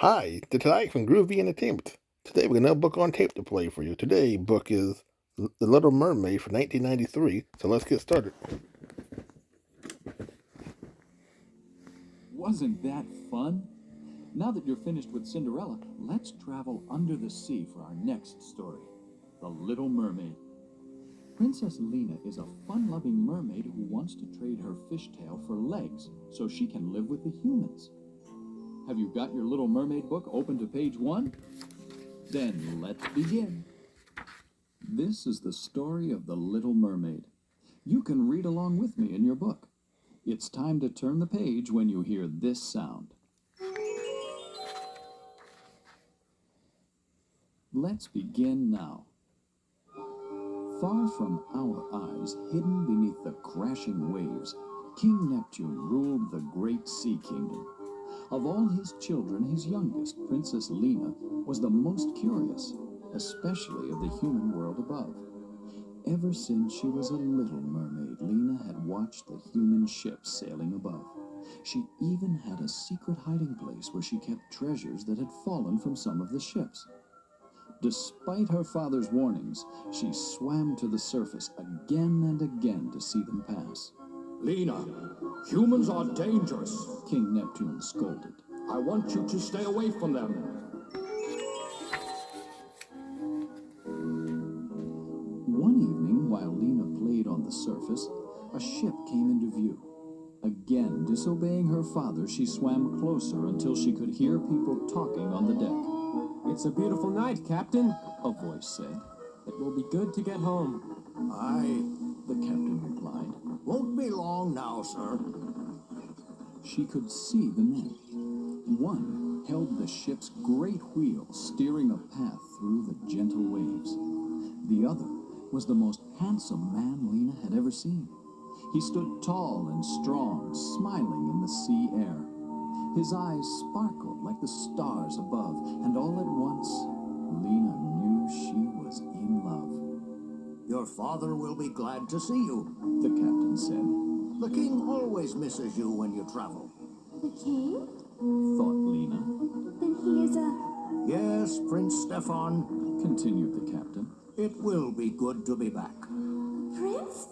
Hi, tonight from Groovy Entertainment. Today we got another book on tape to play for you. Today's book is The Little Mermaid from 1993. So let's get started. Wasn't that fun? Now that you're finished with Cinderella, let's travel under the sea for our next story, The Little Mermaid. Princess Lena is a fun-loving mermaid who wants to trade her fishtail for legs so she can live with the humans. Have you got your Little Mermaid book open to page 1? Then let's begin. This is the story of the Little Mermaid. You can read along with me in your book. It's time to turn the page when you hear this sound. Let's begin now. Far from our eyes, hidden beneath the crashing waves, King Neptune ruled the great sea kingdom. Of all his children, his youngest, Princess Lena, was the most curious, especially of the human world above. Ever since she was a little mermaid, Lena had watched the human ships sailing above. She even had a secret hiding place where she kept treasures that had fallen from some of the ships. Despite her father's warnings, she swam to the surface again and again to see them pass. Lena, humans are dangerous. King Neptune scolded. I want you to stay away from them. One evening, while Lena played on the surface, a ship came into view. Again, disobeying her father, she swam closer until she could hear people talking on the deck. It's a beautiful night, Captain. A voice said. It will be good to get home. I The captain replied. won't be long now, sir. She could see the men. One held the ship's great wheel, steering a path through the gentle waves. The other was the most handsome man Lena had ever seen. He stood tall and strong, smiling in the sea air. His eyes sparkled like the stars above, and all at once, Lena knew she was in love. Your father will be glad to see you. The captain said. The king always misses you when you travel. The king? Thought Lena. Then he is a... Yes, Prince Stefan, Continued the captain. it will be good to be back. prince?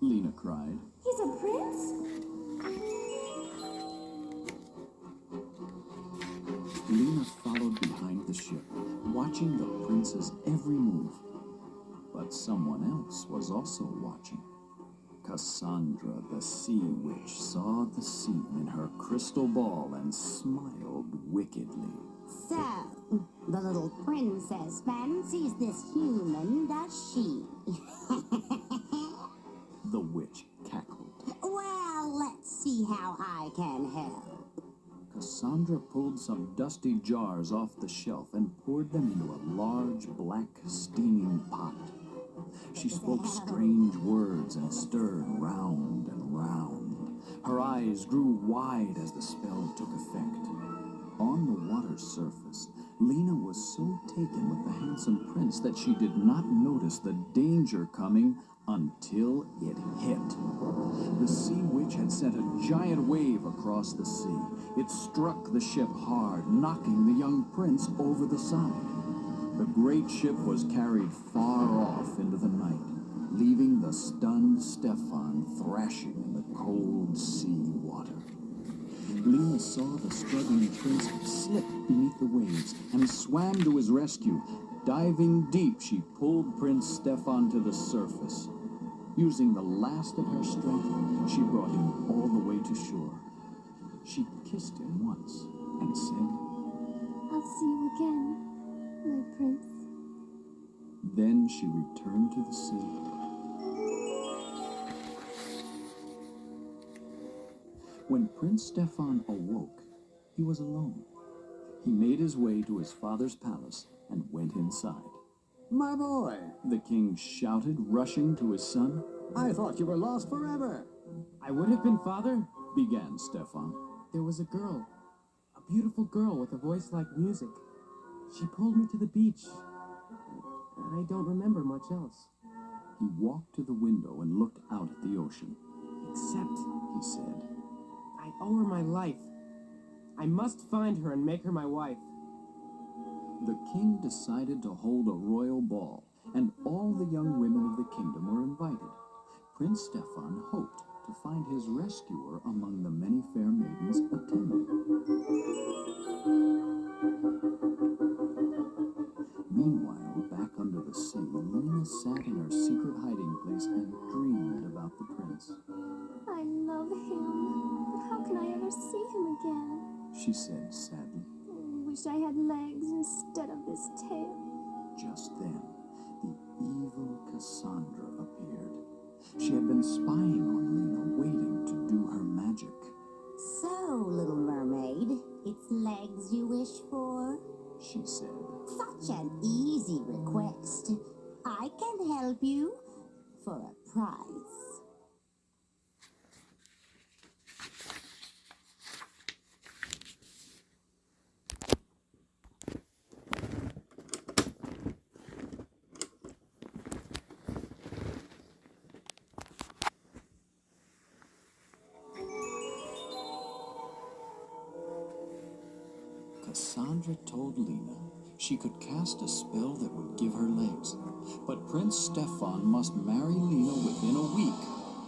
Lena cried. He's a prince? Lena followed behind the ship, watching the prince's every move. But someone else was also watching. Cassandra, the sea witch, saw the scene in her crystal ball and smiled wickedly. So, the little princess fancies this human, does she? The witch cackled. Well, let's see how I can help. Cassandra pulled some dusty jars off the shelf and poured them into a large, black, steaming pot. She spoke strange words and stirred round and round. Her eyes grew wide as the spell took effect. On the water's surface, Lena was so taken with the handsome prince that she did not notice the danger coming until it hit. The sea witch had sent a giant wave across the sea. It struck the ship hard, knocking the young prince over the side. The great ship was carried far off into the night, leaving the stunned Stefan thrashing in the cold sea water. Lena saw the struggling prince slip beneath the waves and swam to his rescue. Diving deep, she pulled Prince Stefan to the surface. Using the last of her strength, she brought him all the way to shore. She kissed him once and said, I'll see you again, my prince. then she returned to the sea. When Prince Stefan awoke, he was alone. He made his way to his father's palace and went inside. My boy, The king shouted, rushing to his son. I thought you were lost forever. I would have been, Father. Began Stefan. There was a girl. A beautiful girl with a voice like music. She pulled me to the beach. I don't remember much else. He walked to the window and looked out at the ocean. Except, He said, I owe her my life. I must find her and make her my wife. The king decided to hold a royal ball, and all the young women of the kingdom were invited. Prince Stefan hoped to find his rescuer among the many fair maidens attending. Meanwhile, back under the sea, Lena sat in her secret hiding place and dreamed about the prince. I love him, but how can I ever see him again? She said sadly. I wish I had legs instead of this tail. Just then, the evil Cassandra appeared. She had been spying on Lena, waiting to do her magic. So, little mermaid, it's legs you wish for? She said. Such an easy request. I can help you for a price. Cassandra told Lena she could cast a spell that would give her legs. But Prince Stefan must marry Lena within a week,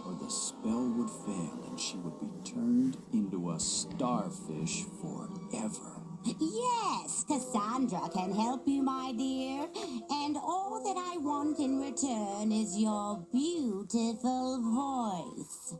or the spell would fail and she would be turned into a starfish forever. Yes, Cassandra can help you, my dear. And all that I want in return is your beautiful voice.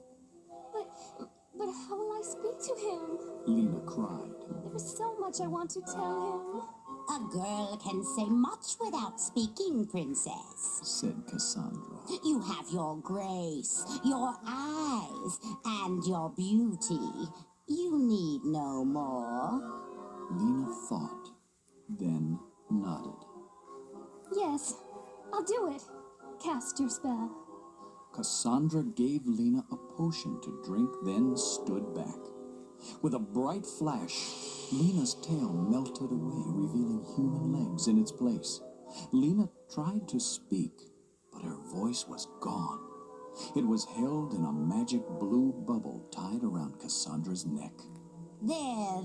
But how will I speak to him? Lena cried. There is so much I want to tell A girl can say much without speaking, princess. Said Cassandra. You have your grace, your eyes, and your beauty. You need no more. Lena thought, then nodded. him. Yes, I'll do it. Cast your spell. Cassandra gave Lena a potion to drink, then stood back. With a bright flash, Lena's tail melted away, revealing human legs in its place. Lena tried to speak, but her voice was gone. It was held in a magic blue bubble tied around Cassandra's neck. There,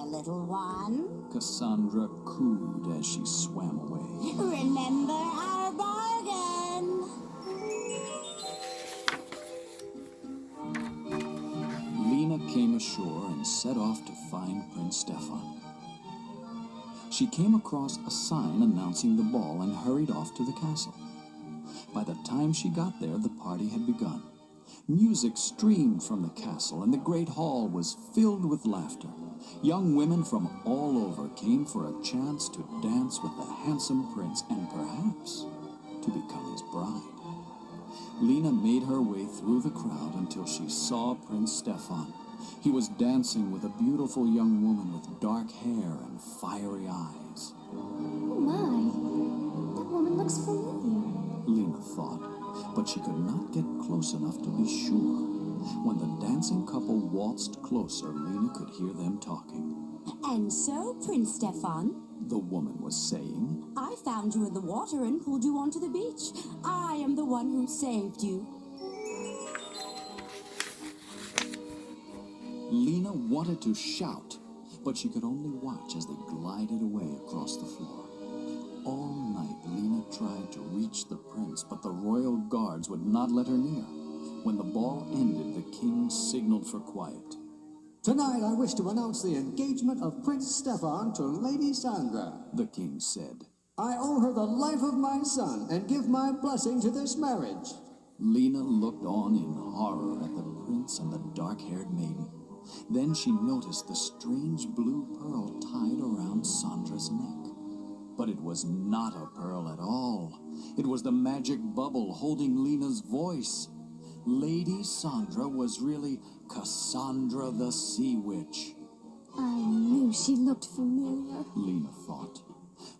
little one. Cassandra cooed as she swam away. Remember our bargain. Lena came ashore and set off to find Prince Stefan. She came across a sign announcing the ball and hurried off to the castle. By the time she got there, the party had begun. Music streamed from the castle, and the great hall was filled with laughter. Young women from all over came for a chance to dance with the handsome prince and perhaps to become his bride. Lena made her way through the crowd until she saw Prince Stefan. He was dancing with a beautiful young woman with dark hair and fiery eyes. Oh my, that woman looks familiar. Lena thought, but she could not get close enough to be sure. When the dancing couple waltzed closer, Lena could hear them talking. And so, Prince Stefan, The woman was saying. I found you in the water and pulled you onto the beach. I am the one who saved you. Lena wanted to shout, but she could only watch as they glided away across the floor. All night, Lena tried to reach the prince, but the royal guards would not let her near. When the ball ended, the king signaled for quiet. Tonight I wish to announce the engagement of Prince Stefan to Lady Sandra. The king said. I owe her the life of my son and give my blessing to this marriage. Lena looked on in horror at the prince and the dark-haired maiden. Then she noticed the strange blue pearl tied around Sandra's neck. But it was not a pearl at all. It was the magic bubble holding Lena's voice. Lady Sandra was really Cassandra the Sea Witch. I knew she looked familiar. Lena thought.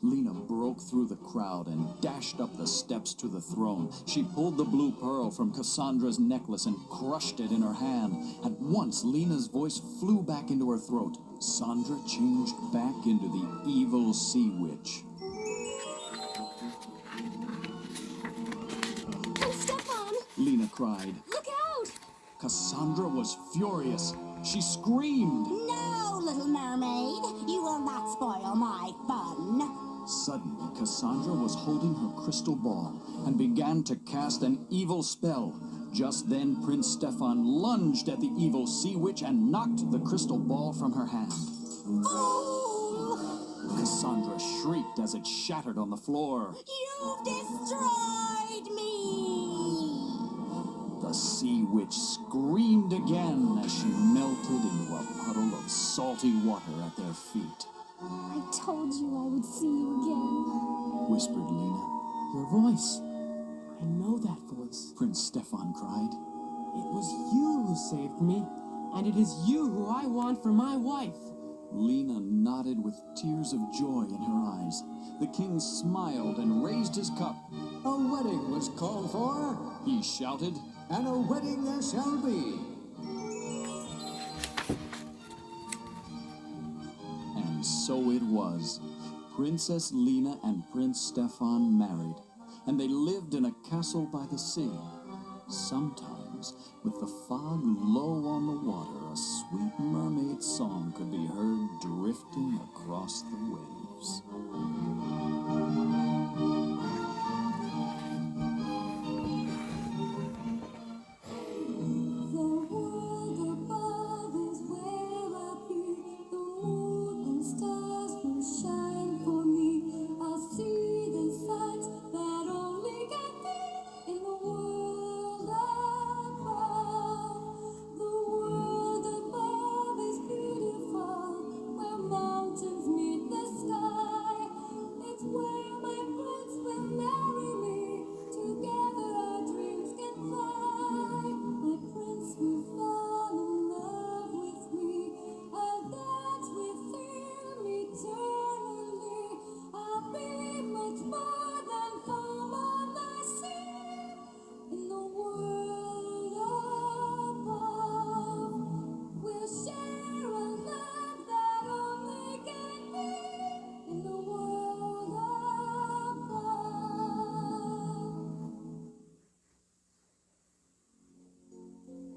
Lena broke through the crowd and dashed up the steps to the throne. She pulled the blue pearl from Cassandra's necklace and crushed it in her hand. At once, Lena's voice flew back into her throat. Sandra changed back into the evil Sea Witch. Prince Stefan! Lena cried. Look out! Cassandra was furious. She screamed. No, little mermaid. You will not spoil my fun. Suddenly, Cassandra was holding her crystal ball and began to cast an evil spell. Just then, Prince Stefan lunged at the evil sea witch and knocked the crystal ball from her hand. Fool! Cassandra shrieked as it shattered on the floor. You've destroyed me! The sea witch screamed again as she melted into a puddle of salty water at their feet. I told you I would see you again. Whispered Lena. Your voice. I know that voice. Prince Stefan cried. It was you who saved me, and it is you who I want for my wife. Lena nodded with tears of joy in her eyes. The king smiled and raised his cup. A wedding was called for, He shouted. and a wedding there shall be. And so it was. Princess Lena and Prince Stefan married, and they lived in a castle by the sea. Sometimes, with the fog low on the water, a sweet mermaid song could be heard drifting across the waves. The world above is where I'll be. The moon and stars will shine for me. I'll see the sights that only can be in the world above. The world above is beautiful, where mountains meet the sky. It's where my prince will marry me. Together our dreams can fly. My prince will fall in love with me. I'll dance with him eternally. I'll be much more than foam on the sea. In the world above, we'll share a love that only can be. In the world above.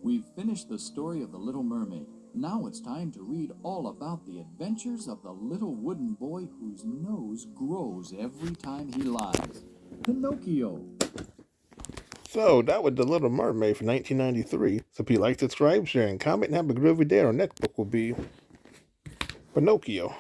We've finished the story of the Little Mermaid. Now it's time to read all about the adventures of the little wooden boy whose nose grows every time he lies. Pinocchio. So that was The Little Mermaid from 1993. So if you like, subscribe, share, and comment, and have a groovy day. Our next book will be Pinocchio.